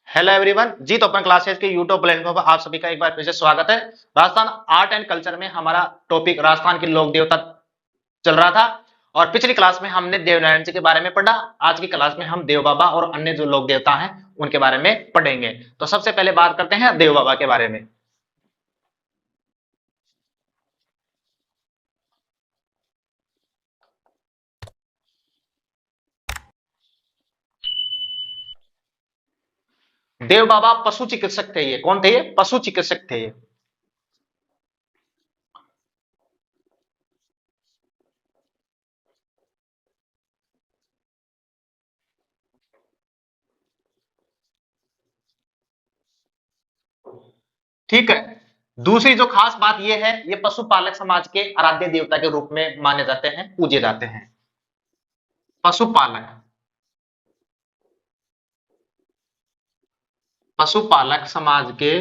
Hello everyone जी। तो अपन classes के YouTube platform पर आप सभी का एक बार फिर से स्वागत है। राजस्थान आर्ट एंड कल्चर में हमारा टॉपिक राजस्थान के लोक देवता चल रहा था और पिछली क्लास में हमने देवनारायण जी के बारे में पढ़ा। आज की क्लास में हम देव बाबा और अन्य जो लोक देवता हैं उनके बारे में पढ़ेंगे। तो सबसे पहले बात करते हैं देव बाबा के बारे में। देव बाबा पशु चिकित्सक थे। ये कौन थे? ये पशु चिकित्सक थे ये। ठीक है। दूसरी जो खास बात यह है, ये पशुपालक समाज के आराध्य देवता के रूप में माने जाते हैं, पूजे जाते हैं। पशुपालक पशुपालक समाज के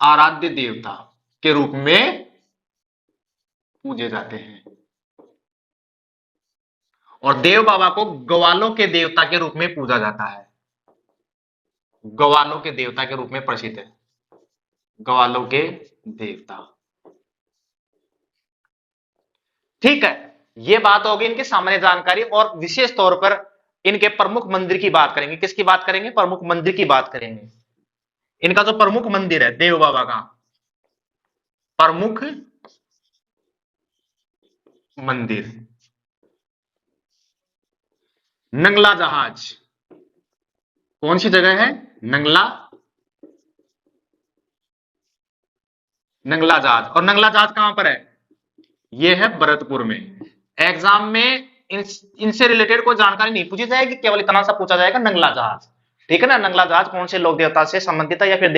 आराध्य देवता के रूप में पूजे जाते हैं। और देव बाबा को ग्वालों के देवता के रूप में पूजा जाता है। ग्वालों के देवता के रूप में प्रसिद्ध है। ग्वालों के देवता। ठीक है। यह बात होगी इनकी सामान्य जानकारी, और विशेष तौर पर इनके प्रमुख मंदिर की बात करेंगे। किसकी बात करेंगे? प्रमुख मंदिर की बात करेंगे। इनका जो प्रमुख मंदिर है देव बाबा का, प्रमुख मंदिर नंगला जहाज। कौन सी जगह है? नंगला। नंगला जहाज। और नंगला जहाज कहां पर है? ये है भरतपुर में। एग्जाम में इनसे रिलेटेड कोई जानकारी नहीं पूछी जाएगी, केवल इतना सा पूछा जाएगा, नंगला जहाज। ठीक है ना? नंगला जहाज कौन से लोक देवता से संबंधित है, या फिर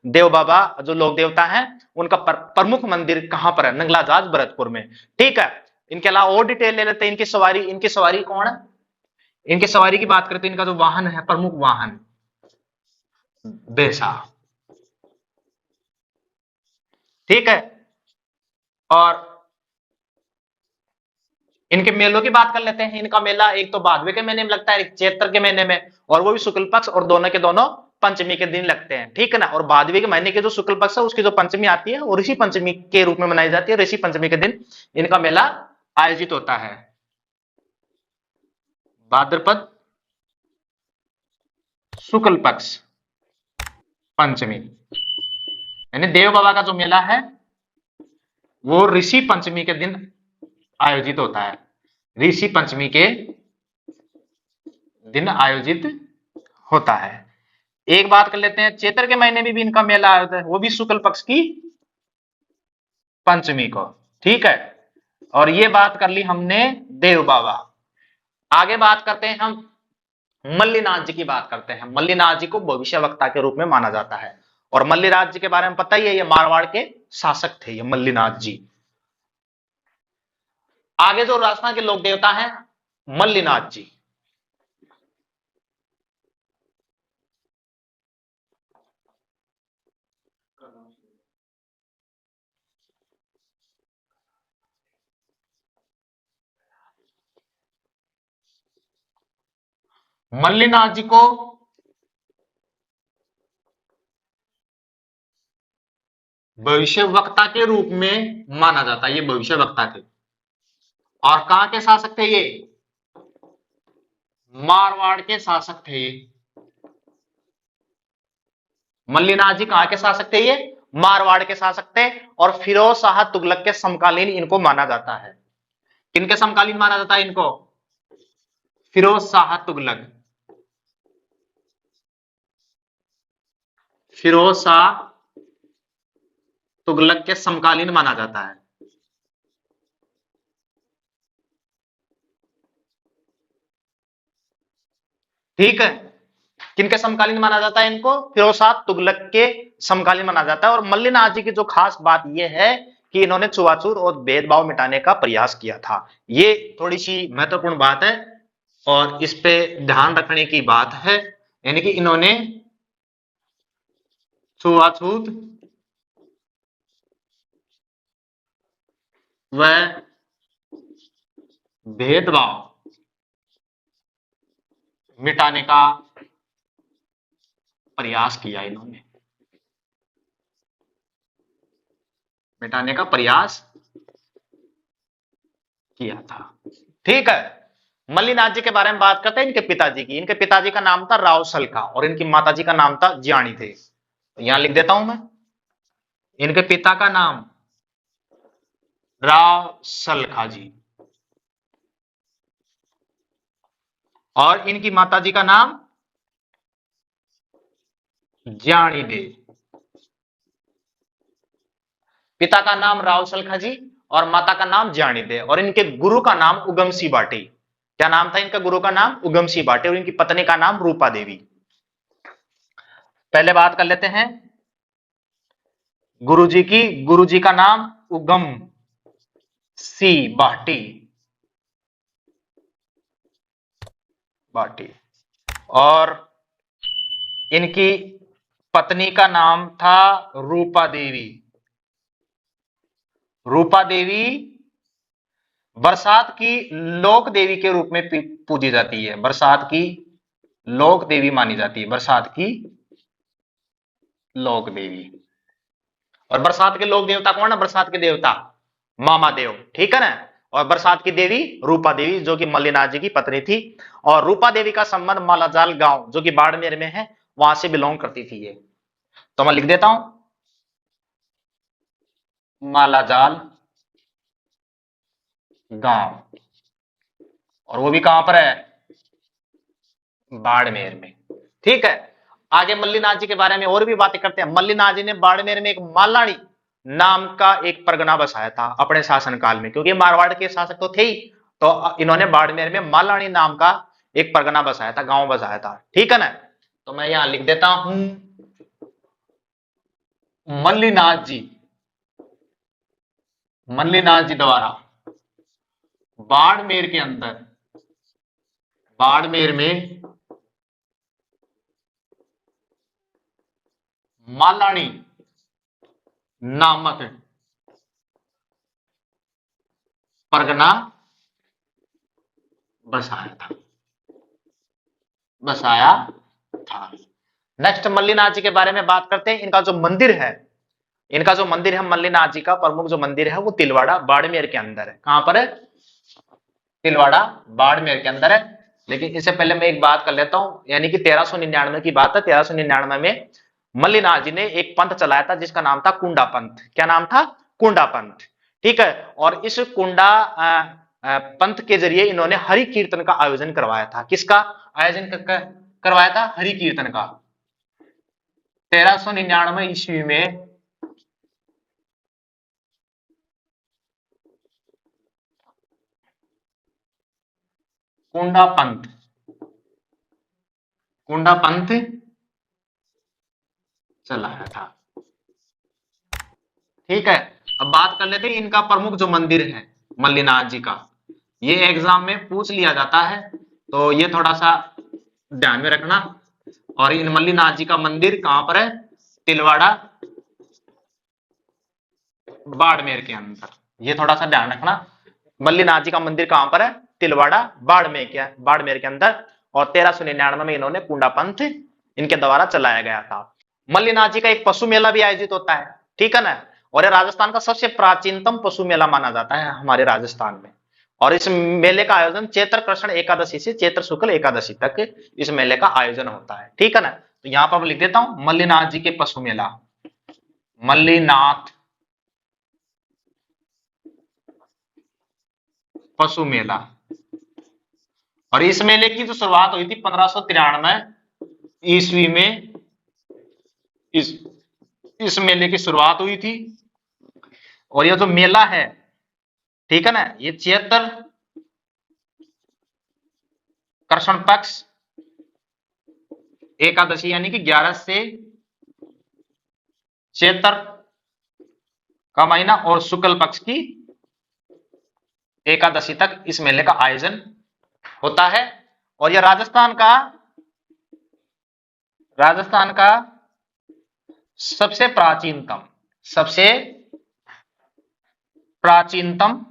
देव बाबा जो लोक देवता है उनका प्रमुख मंदिर कहां पर है? नंगला जहाज भरतपुर में। ठीक है। इनके अलावा और डिटेल ले लेते हैं। इनकी सवारी कौन है? इनकी सवारी की बात करते हैं। इनका जो वाहन है, प्रमुख वाहन, बेसा। ठीक है। और इनके मेलों की बात कर लेते हैं। इनका मेला एक तो भादवे के महीने में लगता है, एक चैत्र के महीने में, और वो भी शुक्ल पक्ष, और दोनों के दोनों पंचमी के दिन लगते हैं। ठीक है ना? और भादवे के महीने के जो शुक्ल पक्ष है उसकी जो पंचमी आती है वो ऋषि पंचमी के रूप में मनाई जाती है। ऋषि पंचमी के दिन इनका मेला आयोजित होता है। भाद्रपद शुक्ल पक्ष पंचमी, यानी देव बाबा का जो मेला है वो ऋषि पंचमी के दिन आयोजित होता है। ऋषि पंचमी के दिन आयोजित होता है। एक बात कर लेते हैं, चैत्र के महीने में भी इनका मेला होता है, वो भी शुक्ल पक्ष की पंचमी को। ठीक है। और ये बात कर ली हमने देव बाबा। आगे बात करते हैं हम मल्लीनाथ जी की। बात करते हैं। मल्लीनाथ जी को भविष्य वक्ता के रूप में माना जाता है। और मल्लीनाथ जी के बारे में पता ही है, ये मारवाड़ के शासक थे, ये मल्लीनाथ जी। आगे जो राजस्थान के लोक देवता हैं, मल्लीनाथ जी। मल्लीनाथ जी को भविष्य वक्ता के रूप में माना जाता है। ये भविष्य वक्ता थे। और कहां के शासक थे ये? मारवाड़ के शासक थे ये। मल्लीनाथ जी कहां के शासक थे? ये मारवाड़ के शासक थे। और फिरोज शाह तुगलक के समकालीन इनको माना जाता है। किनके समकालीन माना जाता है इनको? फिरोज शाह तुगलक। फिरोज शाह तुगलक के समकालीन माना जाता है। ठीक है। किनके समकालीन माना जाता है इनको? फिरोज शाह तुगलक के समकालीन माना जाता है। और मल्लीनाथ जी की जो खास बात यह है कि इन्होंने छुआछूत और भेदभाव मिटाने का प्रयास किया था। ये थोड़ी सी महत्वपूर्ण बात है और इस पे ध्यान रखने की बात है। यानी कि इन्होंने छुआछूत व भेदभाव मिटाने का प्रयास किया इन्होंने, मिटाने का प्रयास किया था। ठीक है, मल्लीनाथ जी के बारे में बात करते हैं, इनके पिताजी की। इनके पिताजी का नाम था राव सलखा और इनकी माताजी का नाम था ज्ञानी थे। तो यहां लिख देता हूं मैं, इनके पिता का नाम राव सलखा जी और इनकी माताजी का नाम ज्ञानी दे। पिता का नाम राव सलखा जी और माता का नाम ज्ञानी दे और इनके गुरु का नाम उगम सिंह बाटी। क्या नाम था इनका गुरु का नाम? उगम सिंह बाटी और इनकी पत्नी का नाम रूपा देवी। पहले बात कर लेते हैं गुरुजी की। गुरुजी का नाम उगम सिंह बाटी बाटी और इनकी पत्नी का नाम था रूपा देवी। रूपा देवी बरसात की लोक देवी के रूप में पूजी जाती है। बरसात की लोक देवी मानी जाती है, बरसात की लोक देवी। और बरसात के लोक देवता कौन है? बरसात के देवता मामा देव, ठीक है ना। और बरसात की देवी रूपा देवी जो कि मल्लीनाथ जी की पत्नी थी। और रूपा देवी का संबंध मालाजाल गांव जो कि बाड़मेर में है वहां से बिलोंग करती थी ये। तो मैं लिख देता हूं मालाजाल गांव, और वो भी कहां पर है? बाड़मेर में। ठीक है, आगे मल्लीनाथ जी के बारे में और भी बातें करते हैं। मल्लीनाथ जी ने बाड़मेर में एक मालानी नाम का एक परगना बसाया था अपने शासनकाल में, क्योंकि मारवाड़ के शासक तो थे ही, तो इन्होंने बाड़मेर में मालानी नाम का एक परगना बसाया था, गांव बसाया था। ठीक है ना। तो मैं यहां लिख देता हूं मल्लीनाथ जी, मल्लीनाथ जी द्वारा बाड़मेर के अंदर, बाड़मेर में मालानी नामक परगना बसाया था, बसाया था। नेक्स्ट मल्लीनाथ जी के बारे में बात करते हैं। इनका जो मंदिर है, इनका जो मंदिर है मल्लीनाथ जी का प्रमुख जो मंदिर है वो तिलवाड़ा बाड़मेर के अंदर है। कहां पर है? तिलवाड़ा बाड़मेर के अंदर है। लेकिन इससे पहले मैं एक बात कर लेता हूं, यानी कि 1399 की बात है। 1399 में मल्लीनाथ जी ने एक पंथ चलाया था जिसका नाम था कुंडा पंथ। क्या नाम था? कुंडा पंथ। ठीक है, और इस कुंडा पंथ के जरिए इन्होंने हरि कीर्तन का आयोजन करवाया था। किसका आयोजन करवाया था? हरि कीर्तन का। 1399 ईस्वी में कुंडा पंथ, कुंडा पंथ चलाया था। ठीक है, अब बात कर लेते हैं इनका प्रमुख जो मंदिर है मल्लीनाथ जी का। ये एग्जाम में पूछ लिया जाता है, तो ये थोड़ा सा ध्यान में रखना। और इन मल्लीनाथ जी का मंदिर कहां पर है? तिलवाड़ा बाड़मेर के अंदर। ये थोड़ा सा ध्यान रखना, मल्लीनाथ जी का मंदिर कहां पर है? तिलवाड़ा बाड़मेर के अंदर। और 1399 में इन्होंने कुंडा पंथ इनके द्वारा चलाया गया था। मल्लीनाथ जी का एक पशु मेला भी आयोजित होता है, ठीक है ना। और ये राजस्थान का सबसे प्राचीनतम पशु मेला माना जाता है हमारे राजस्थान में। और इस मेले का आयोजन चैत्र कृष्ण एकादशी से चैत्र शुक्ल एकादशी तक इस मेले का आयोजन होता है। ठीक है ना। तो यहां पर मैं लिख देता हूं मल्लीनाथ जी के पशु मेला, मल्लीनाथ पशु मेला। और इस मेले की जो शुरुआत हुई थी 1593 ईस्वी में, इस इस मेले की शुरुआत हुई थी। और यह जो मेला है, ठीक है ना, ये चैत्र कृष्ण पक्ष एकादशी यानी कि 11 से चैत्र का महीना और शुक्ल पक्ष की एकादशी तक इस मेले का आयोजन होता है। और यह राजस्थान का सबसे प्राचीनतम, सबसे प्राचीनतम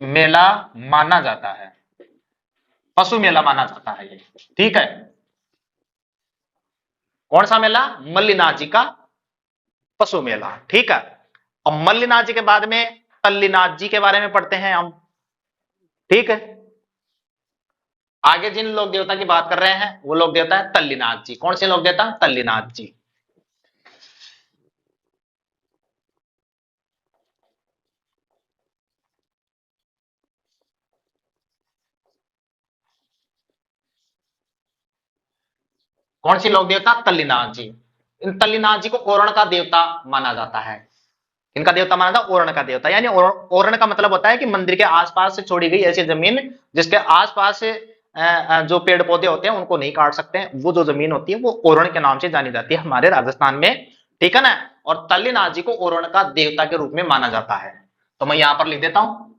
मेला माना जाता है, पशु मेला माना जाता है ये, ठीक है। कौन सा मेला? मल्लिनाथ जी का पशु मेला, ठीक है। और मल्लिनाथ जी के बाद में तल्लीनाथ जी के बारे में पढ़ते हैं हम, ठीक है। आगे जिन लोक देवता की बात कर रहे हैं वो लोक देवता है तल्लीनाथ जी। कौन से लोक देवता? तल्लीनाथ जी। कौन सी लोक देवता? तल्लीनाथ जी। इन तल्लीनाथ जी को ओरण का देवता माना जाता है। इनका देवता माना था ओरण का देवता, यानी ओरण का मतलब होता है कि मंदिर के आसपास से छोड़ी गई ऐसी जमीन जिसके आसपास से जो पेड़ पौधे होते हैं उनको नहीं काट सकते हैं, वो जो जमीन होती है वो ओरण के नाम से जानी जाती है हमारे राजस्थान में, ठीक है ना। और तल्लीनाथ जी को ओरण का देवता के रूप में माना जाता है। तो मैं यहां पर लिख देता हूं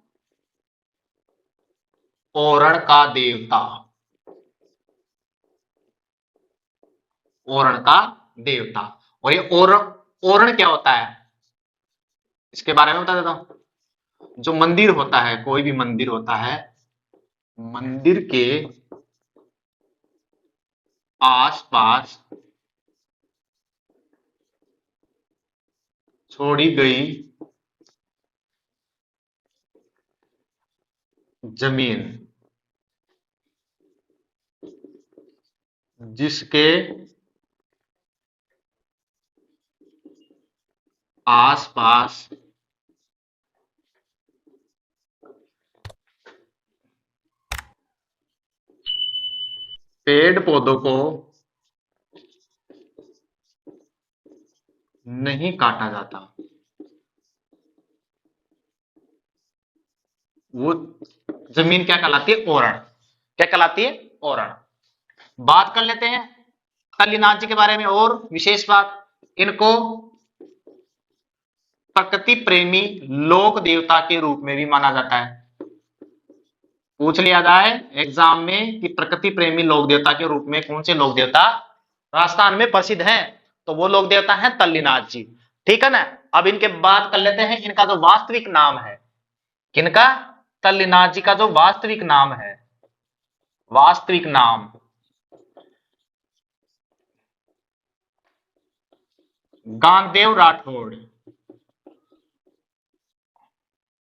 ओरण का देवता, ओरण का देवता। और ये ओरण, ओरण क्या होता है इसके बारे में बता देता हूं। जो मंदिर होता है, कोई भी मंदिर होता है, मंदिर के आसपास छोड़ी गई जमीन जिसके आसपास पेड़ पौधों को नहीं काटा जाता, वो जमीन क्या कहलाती है? ओरण। क्या कहलाती है? ओरण। बात कर लेते हैं तल्लीनाथ जी के बारे में और विशेष बात, इनको प्रकृति प्रेमी लोक देवता के रूप में भी माना जाता है। पूछ लिया जाए एग्जाम में कि प्रकृति प्रेमी लोक देवता के रूप में कौन से लोक देवता राजस्थान में प्रसिद्ध हैं, तो वो लोक देवता हैं तल्लीनाथ जी, ठीक है ना। अब इनके बात कर लेते हैं इनका जो वास्तविक नाम है। किनका? तल्लीनाथ जी का जो वास्तविक नाम है, वास्तविक नाम गांगदेव राठौड़,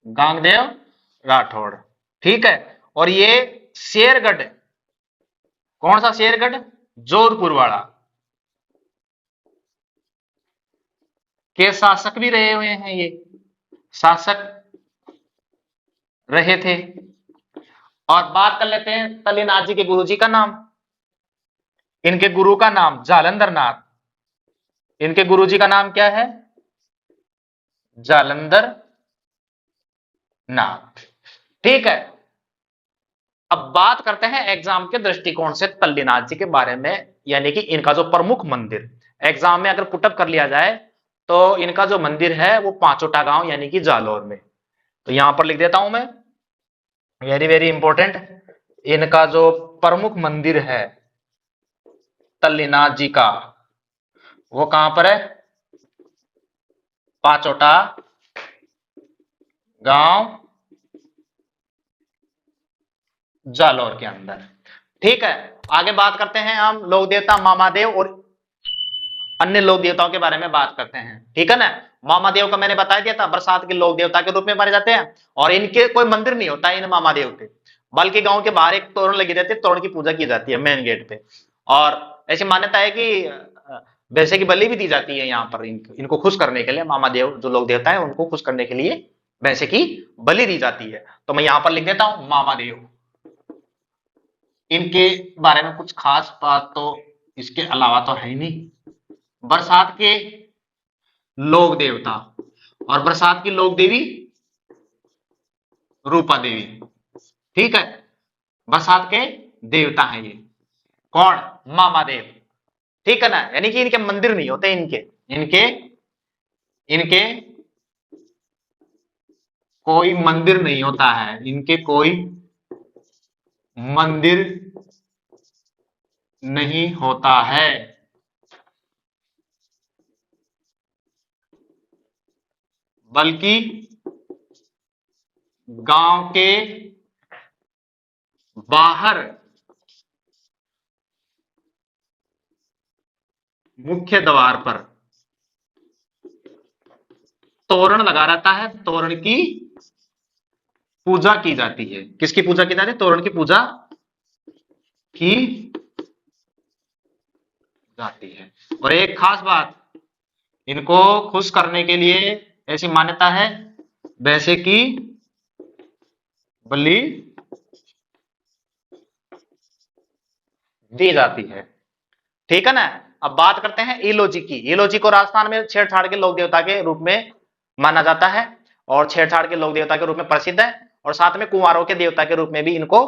गांगदेव राठौड़, ठीक है। और ये शेरगढ़, कौन सा शेरगढ़? जोधपुर वाला के शासक भी रहे हुए हैं, ये शासक रहे थे। और बात कर लेते हैं तल्लीनाथ जी के गुरु जी का नाम। इनके गुरु का नाम जालंधर नाथ, इनके गुरु जी का नाम क्या है? जालंधर नाथ, ठीक है। अब बात करते हैं एग्जाम के दृष्टिकोण से तल्लीनाथ जी के बारे में, यानी कि इनका जो प्रमुख मंदिर एग्जाम में अगर पुटअप कर लिया जाए तो इनका जो मंदिर है वो पांचोटा गांव यानी कि जालौर में। तो यहां पर लिख देता हूं मैं, वेरी वेरी इंपॉर्टेंट, इनका जो प्रमुख मंदिर है तल्लीनाथ जी का वो कहां पर है? पांचोटा गांव जालौर के अंदर, ठीक है। आगे बात करते हैं हम लोक देवता मामादेव और अन्य लोक देवताओं के बारे में बात करते हैं, ठीक है ना। मामादेव का मैंने बता दिया था बरसात के लोक देवता के रूप में माने जाते हैं, और इनके कोई मंदिर नहीं होता इन मामादेव के, बल्कि गांव के बाहर एक तोरण लगी रहती है, तोरण की पूजा की जाती है मेन गेट पे। और ऐसी मान्यता है कि वैसे की बलि भी दी जाती है यहाँ पर, इनको खुश करने के लिए, मामादेव जो लोक देवता है उनको खुश करने के लिए वैसे की बलि दी जाती है। तो मैं यहां पर लिख देता हूं मामादेव। इनके बारे में कुछ खास बात तो इसके अलावा तो है ही नहीं। बरसात के लोक देवता, और बरसात की लोक देवी रूपा देवी, ठीक है। बरसात के देवता हैं ये, कौन? मामादेव, ठीक है ना। यानी कि इनके मंदिर नहीं होते, इनके इनके इनके कोई मंदिर नहीं होता है, इनके कोई मंदिर नहीं होता है, बल्कि गांव के बाहर मुख्य द्वार पर तोरण लगा रहता है, तोरण की पूजा की जाती है। किसकी पूजा की जाती है? तोरण की पूजा की जाती है। और एक खास बात, इनको खुश करने के लिए ऐसी मान्यता है, वैसे की बलि दी जाती है। ठीक है ना। अब बात करते हैं इलोजी की। इलोजी को राजस्थान में छेड़छाड़ के लोक देवता के रूप में माना जाता है और छेड़छाड़ के लोक देवता के रूप में प्रसिद्ध है, और साथ में कुंवारों के देवता के रूप में भी इनको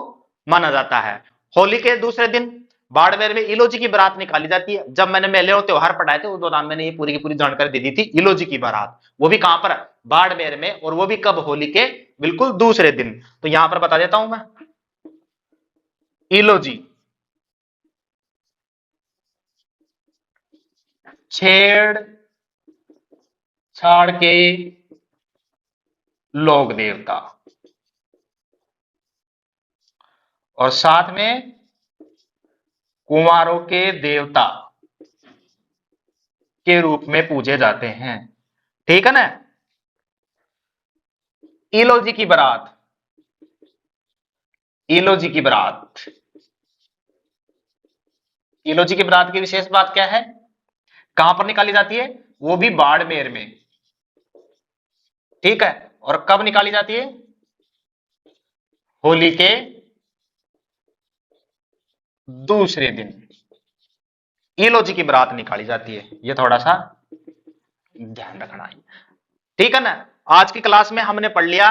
माना जाता है। होली के दूसरे दिन बाड़मेर में इलोजी की बारात निकाली जाती है। जब मैंने मेले और त्योहार पढ़ाए थे उस दौरान मैंने ये पूरी की पूरी जानकारी दे दी थी। इलोजी की बारात, वो भी कहां पर? बाड़मेर में, और वो भी कब? होली के बिल्कुल दूसरे दिन। तो यहां पर बता देता हूं मैं, इलोजी छेड़ छाड़ के लोक देवता और साथ में कुंवारों के देवता के रूप में पूजे जाते हैं। ठीक है ना। इलोजी की बारात, इलोजी की बारात, इलोजी की बारात की विशेष बात क्या है? कहां पर निकाली जाती है? वो भी बाड़मेर में। ठीक है। और कब निकाली जाती है? होली के दूसरे दिन इलोजी की बारात निकाली जाती है। ये थोड़ा सा ध्यान रखना है। ठीक है ना। आज की क्लास में हमने पढ़ लिया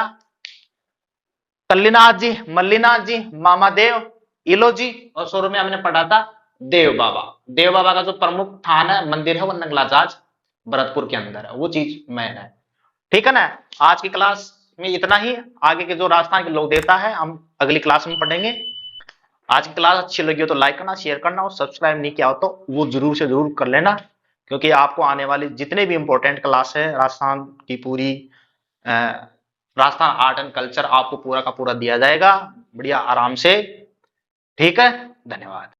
तल्लीनाथ जी, मल्लीनाथ जी, मामादेव, इलोजी, और शुरू में हमने पढ़ा था देव बाबा। देव बाबा का जो प्रमुख स्थान है, मंदिर है, वो नंगलाजाज भरतपुर के अंदर है। वो चीज मेन है। ठीक है ना। आज की क्लास में इतना ही। आगे के जो राजस्थान के लोक देवता है हम अगली क्लास में पढ़ेंगे। आज की क्लास अच्छी लगी हो तो लाइक करना, शेयर करना, और सब्सक्राइब नहीं किया हो तो वो जरूर से जरूर कर लेना, क्योंकि आपको आने वाली जितने भी इंपॉर्टेंट क्लास है राजस्थान की पूरी राजस्थान आर्ट एंड कल्चर आपको पूरा का पूरा दिया जाएगा बढ़िया आराम से। ठीक है। धन्यवाद।